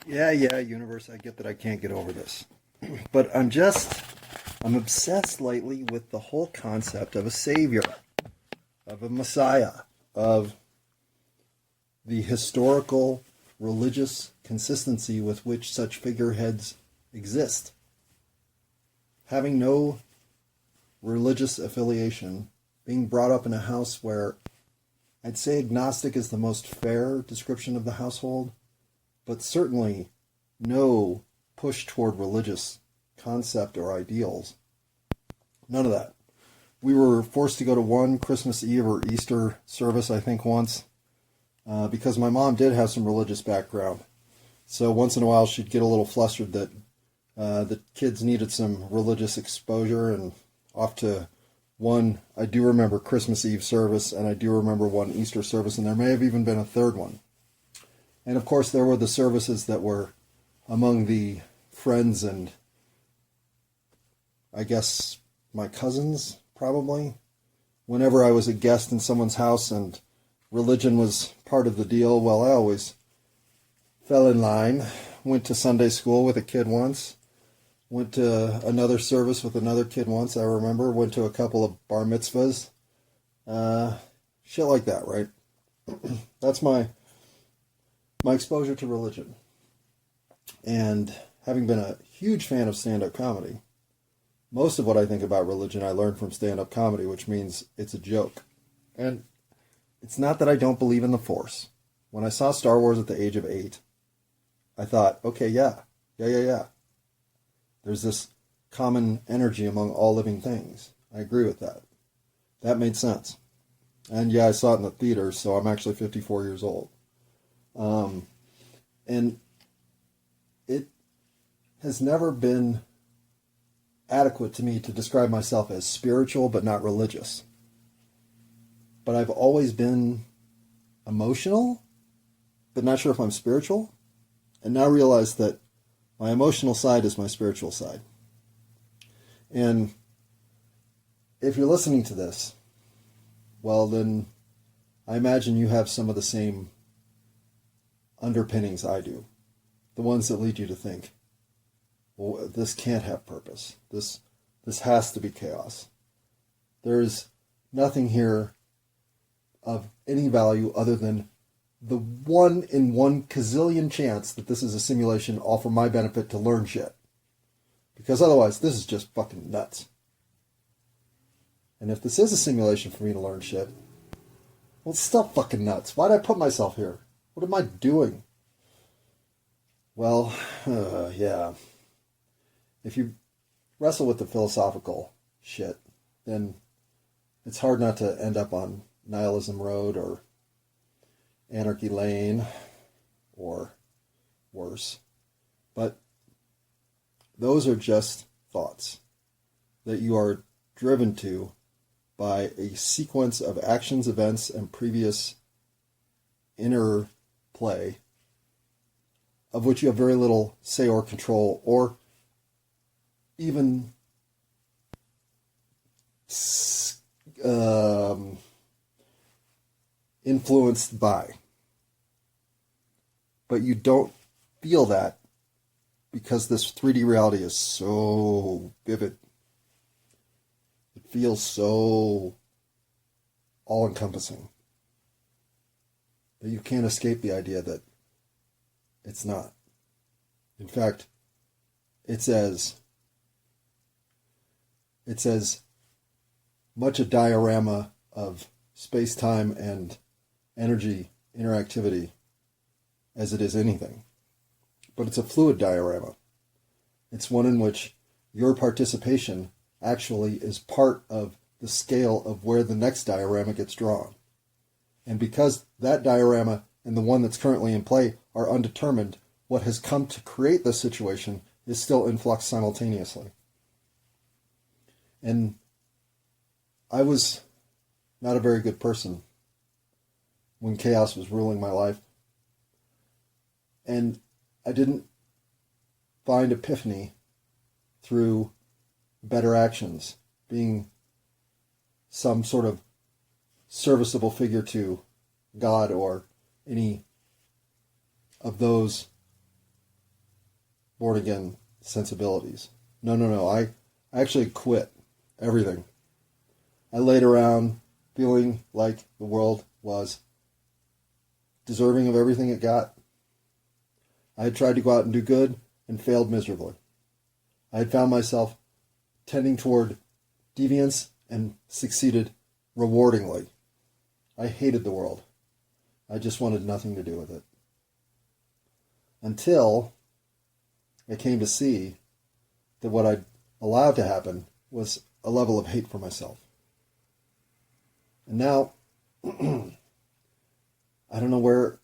Yeah, universe, I get that I can't get over this. But I'm obsessed lately with the whole concept of a savior, of a messiah, of the historical religious consistency with which such figureheads exist. Having no religious affiliation, being brought up in a house where I'd say agnostic is the most fair description of the household, but certainly no push toward religious concept or ideals. None of that. We were forced to go to one Christmas Eve or Easter service, I think, once, because my mom did have some religious background. So once in a while she'd get a little flustered that the kids needed some religious exposure, and off to one, I do remember Christmas Eve service, and I do remember one Easter service, and there may have even been a third one. And of course there were the services that were among the friends and I guess my cousins, probably. Whenever I was a guest in someone's house and religion was part of the deal, well, I always fell in line. Went to Sunday school with a kid once. Went to another service with another kid once, I remember. Went to a couple of bar mitzvahs. Shit like that, right? That's my exposure to religion. And having been a huge fan of stand-up comedy, most of what I think about religion I learned from stand-up comedy, which means it's a joke. And it's not that I don't believe in the Force. When I saw Star Wars at the age of 8, I thought, okay, yeah. There's this common energy among all living things. I agree with that. That made sense. And yeah, I saw it in the theater, so I'm actually 54 years old. And it has never been adequate to me to describe myself as spiritual but not religious. But I've always been emotional, but not sure if I'm spiritual. And now realize that my emotional side is my spiritual side. And if you're listening to this, well then I imagine you have some of the same underpinnings I do. The ones that lead you to think, well, this can't have purpose. This has to be chaos. There's nothing here of any value other than the 1 in 1 gazillion chance that this is a simulation all for my benefit to learn shit. Because otherwise, this is just fucking nuts. And if this is a simulation for me to learn shit, well, it's still fucking nuts. Why'd I put myself here? What am I doing? Well, yeah. If you wrestle with the philosophical shit, then it's hard not to end up on Nihilism Road or Anarchy Lane or worse. But those are just thoughts that you are driven to by a sequence of actions, events, and previous inner play of which you have very little say or control or even influenced by. But you don't feel that because this 3D reality is so vivid. It feels so all-encompassing that you can't escape the idea that it's not. In fact, it's as much a diorama of space-time and energy interactivity as it is anything. But it's a fluid diorama. It's one in which your participation actually is part of the scale of where the next diorama gets drawn. And because that diorama and the one that's currently in play are undetermined, what has come to create this situation is still in flux simultaneously. And I was not a very good person when chaos was ruling my life. And I didn't find epiphany through better actions, being some sort of serviceable figure to God or any of those born again sensibilities. No. I actually quit everything. I laid around feeling like the world was deserving of everything it got. I had tried to go out and do good and failed miserably. I had found myself tending toward deviance and succeeded rewardingly. I hated the world. I just wanted nothing to do with it. Until I came to see that what I'd allowed to happen was a level of hate for myself. And now, I don't know where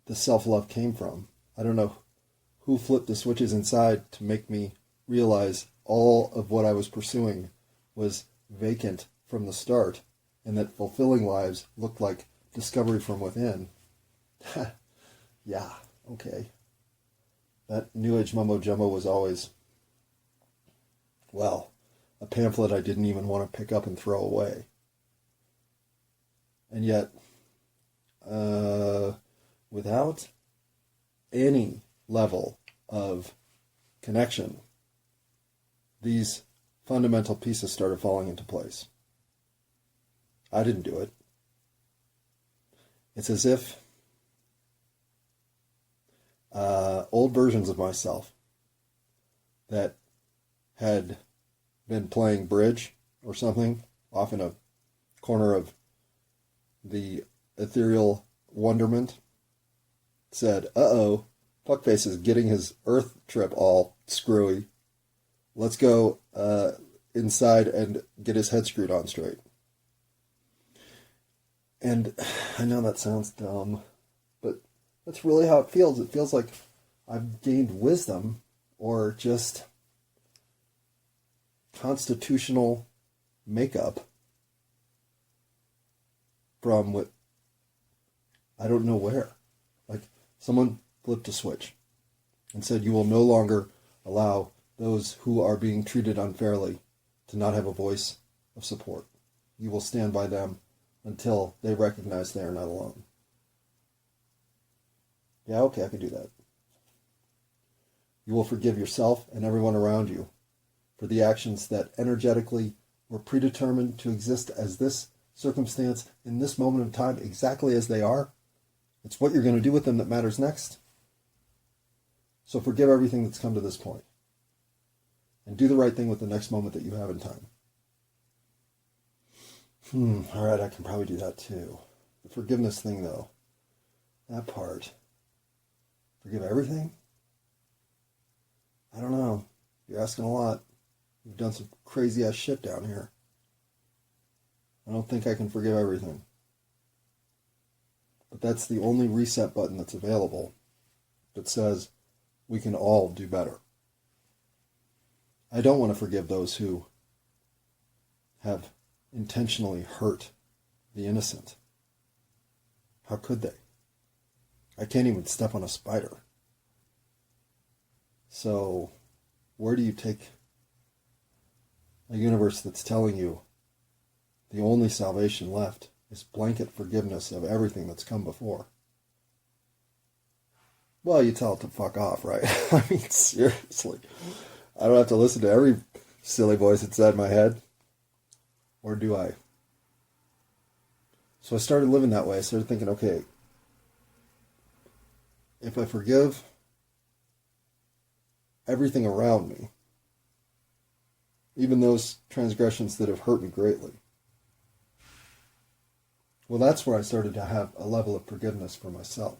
the self-love came from. I don't know who flipped the switches inside to make me realize all of what I was pursuing was vacant from the start, and that fulfilling lives looked like discovery from within. Yeah, okay. That New Age mumbo-jumbo was always, well, a pamphlet I didn't even want to pick up and throw away. And yet, without any level of connection, these fundamental pieces started falling into place. I didn't do it. It's as if old versions of myself that had been playing bridge or something off in a corner of the ethereal wonderment said, uh-oh, Fuckface is getting his Earth trip all screwy. Let's go inside and get his head screwed on straight. And I know that sounds dumb, but that's really how it feels. It feels like I've gained wisdom or just constitutional makeup from what, I don't know where. Like someone flipped a switch and said, you will no longer allow those who are being treated unfairly to not have a voice of support. You will stand by them until they recognize they are not alone. Yeah, okay, I can do that. You will forgive yourself and everyone around you for the actions that energetically were predetermined to exist as this circumstance in this moment of time exactly as they are. It's what you're going to do with them that matters next. So forgive everything that's come to this point. And do the right thing with the next moment that you have in time. All right, I can probably do that too. The forgiveness thing, though, that part. Forgive everything? I don't know. You're asking a lot. You've done some crazy-ass shit down here. I don't think I can forgive everything. But that's the only reset button that's available that says we can all do better. I don't want to forgive those who have intentionally hurt the innocent. How could they? I can't even step on a spider. So, where do you take a universe that's telling you the only salvation left is blanket forgiveness of everything that's come before? Well, you tell it to fuck off, right? I mean, seriously. I don't have to listen to every silly voice inside my head. Or do I? So I started living that way. I started thinking, okay, if I forgive everything around me, even those transgressions that have hurt me greatly, well, that's where I started to have a level of forgiveness for myself.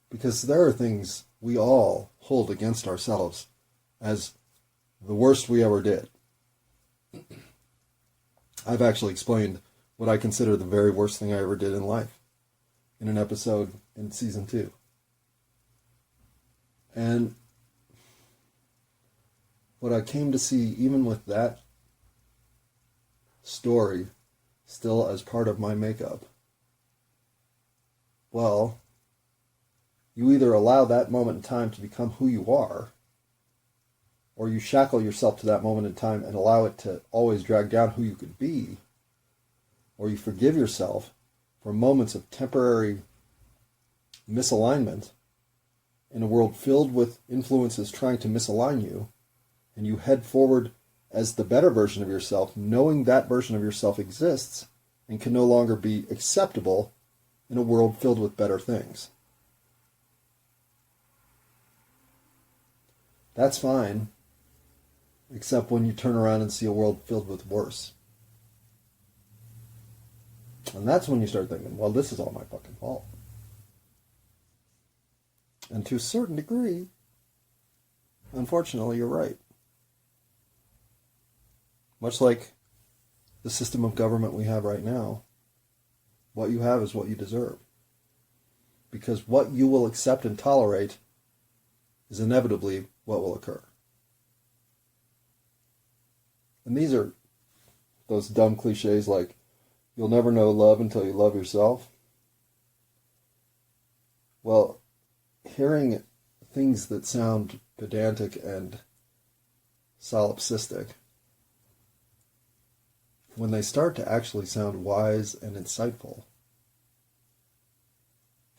Because there are things we all hold against ourselves as the worst we ever did. I've actually explained what I consider the very worst thing I ever did in life in an episode in season 2. And what I came to see, even with that story still as part of my makeup, well, you either allow that moment in time to become who you are, or you shackle yourself to that moment in time and allow it to always drag down who you could be, or you forgive yourself for moments of temporary misalignment in a world filled with influences trying to misalign you, and you head forward as the better version of yourself, knowing that version of yourself exists and can no longer be acceptable in a world filled with better things. That's fine, except when you turn around and see a world filled with worse. And that's when you start thinking, well, this is all my fucking fault. And to a certain degree, unfortunately, you're right. Much like the system of government we have right now, what you have is what you deserve. Because what you will accept and tolerate is inevitably what will occur. And these are those dumb cliches like, you'll never know love until you love yourself. Well, hearing things that sound pedantic and solipsistic, when they start to actually sound wise and insightful,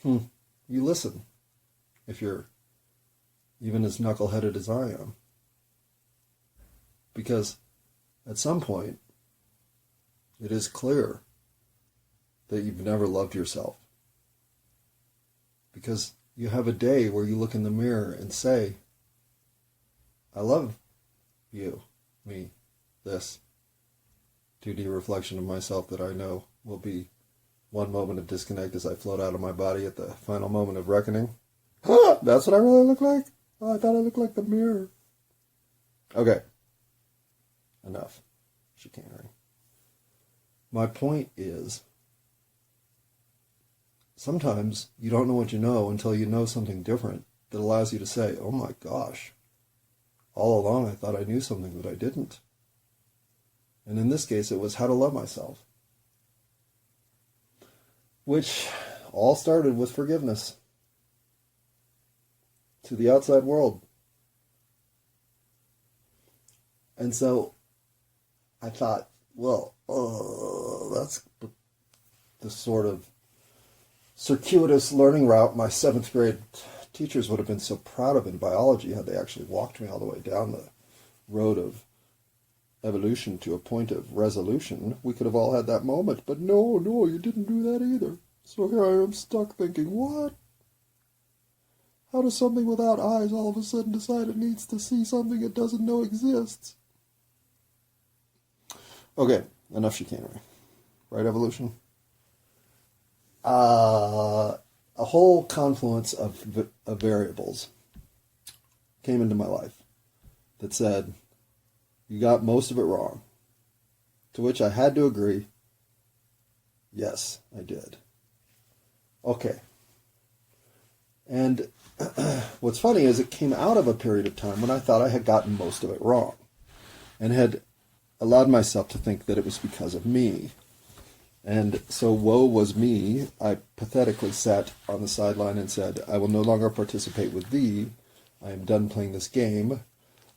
you listen, if you're even as knuckleheaded as I am. Because at some point, it is clear that you've never loved yourself. Because you have a day where you look in the mirror and say, I love you, me, this 2D reflection of myself that I know will be one moment of disconnect as I float out of my body at the final moment of reckoning. That's what I really look like? Oh, I thought I looked like the mirror. Okay. Enough chicanery. My point is, sometimes you don't know what you know until you know something different that allows you to say, oh my gosh, all along I thought I knew something that I didn't. And in this case, it was how to love myself. Which all started with forgiveness to the outside world. And so I thought, well, that's the sort of circuitous learning route my 7th grade teachers would have been so proud of in biology had they actually walked me all the way down the road of evolution to a point of resolution. We could have all had that moment, but no, you didn't do that either. So here I am stuck thinking, what? How does something without eyes all of a sudden decide it needs to see something it doesn't know exists? Okay, enough chicanery. Right, evolution? A whole confluence of variables came into my life that said, you got most of it wrong. To which I had to agree, yes, I did. Okay. And what's funny is it came out of a period of time when I thought I had gotten most of it wrong and had allowed myself to think that it was because of me. And so woe was me. I pathetically sat on the sideline and said, I will no longer participate with thee. I am done playing this game.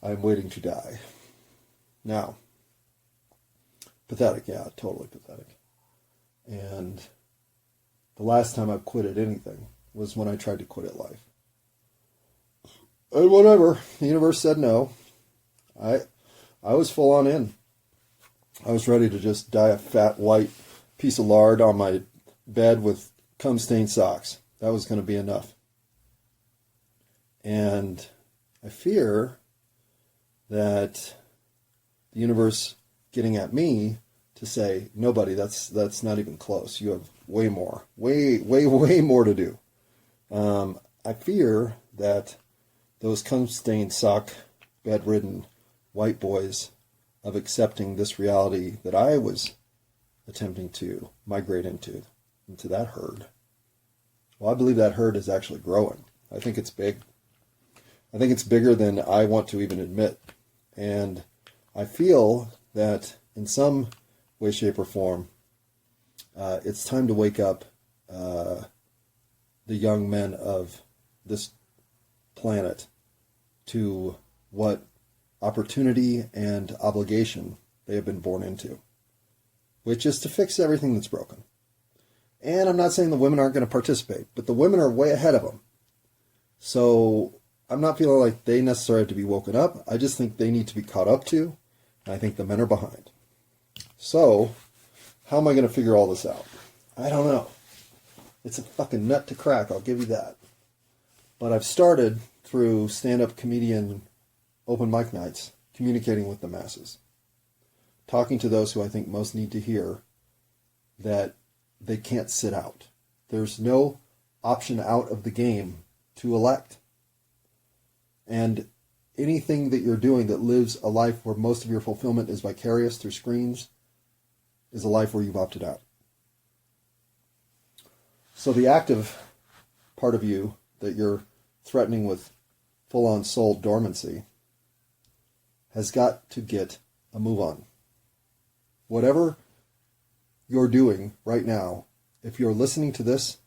I am waiting to die. Now, pathetic, yeah, totally pathetic. And the last time I've quit at anything was when I tried to quit at life. And whatever, the universe said no. I was full on in. I was ready to just die a fat white piece of lard on my bed with cum-stained socks. That was going to be enough. And I fear that the universe getting at me to say, no, buddy, that's not even close. You have way more to do. I fear that those cum-stained sock, bedridden white boys of accepting this reality that I was attempting to migrate into that herd. Well, I believe that herd is actually growing. I think it's big. I think it's bigger than I want to even admit. And I feel that in some way, shape, or form, it's time to wake up the young men of this planet to what opportunity and obligation they have been born into, which is to fix everything that's broken. And I'm not saying the women aren't going to participate, but the women are way ahead of them. So I'm not feeling like they necessarily have to be woken up. I just think they need to be caught up to. And I think the men are behind. So how am I going to figure all this out? I don't know. It's a fucking nut to crack, I'll give you that. But I've started through stand-up comedian open mic nights, communicating with the masses. Talking to those who I think most need to hear that they can't sit out. There's no option out of the game to elect. And anything that you're doing that lives a life where most of your fulfillment is vicarious through screens is a life where you've opted out. So the active part of you that you're threatening with full-on soul dormancy has got to get a move on. Whatever you're doing right now, if you're listening to this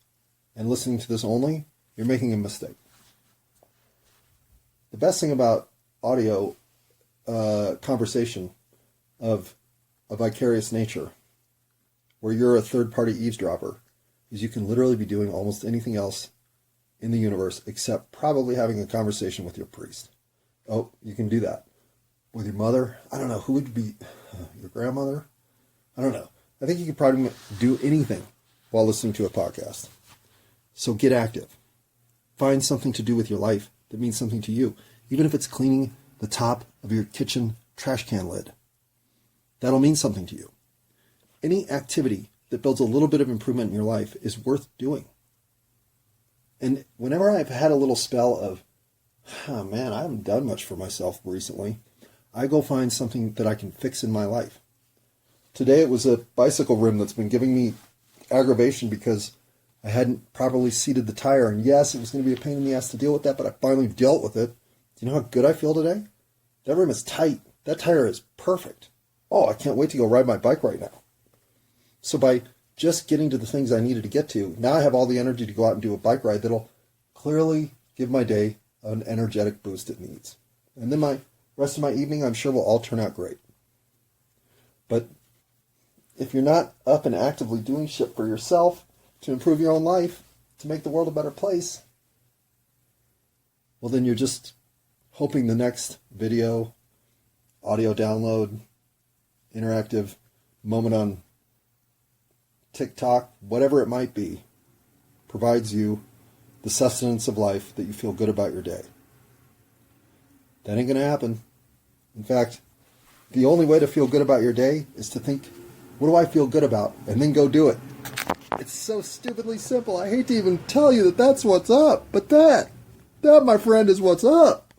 and listening to this only, you're making a mistake. The best thing about audio conversation of a vicarious nature, where you're a third-party eavesdropper, is you can literally be doing almost anything else in the universe except probably having a conversation with your priest. Oh, you can do that. With your mother? I don't know. Who would be your grandmother? I don't know. I think you could probably do anything while listening to a podcast. So get active. Find something to do with your life that means something to you, even if it's cleaning the top of your kitchen trash can lid. That'll mean something to you. Any activity that builds a little bit of improvement in your life is worth doing. And whenever I've had a little spell of, oh man, I haven't done much for myself recently, I go find something that I can fix in my life. Today it was a bicycle rim that's been giving me aggravation because I hadn't properly seated the tire. And yes, it was going to be a pain in the ass to deal with that, but I finally dealt with it. Do you know how good I feel today? That rim is tight. That tire is perfect. Oh, I can't wait to go ride my bike right now. So by just getting to the things I needed to get to, now I have all the energy to go out and do a bike ride that'll clearly give my day an energetic boost it needs. And then my rest of my evening, I'm sure, will all turn out great. But if you're not up and actively doing shit for yourself to improve your own life, to make the world a better place, well, then you're just hoping the next video, audio download, interactive moment on TikTok, whatever it might be, provides you the sustenance of life that you feel good about your day. That ain't going to happen. In fact, the only way to feel good about your day is to think, what do I feel good about? And then go do it. It's so stupidly simple. I hate to even tell you that that's what's up, but that, my friend, is what's up.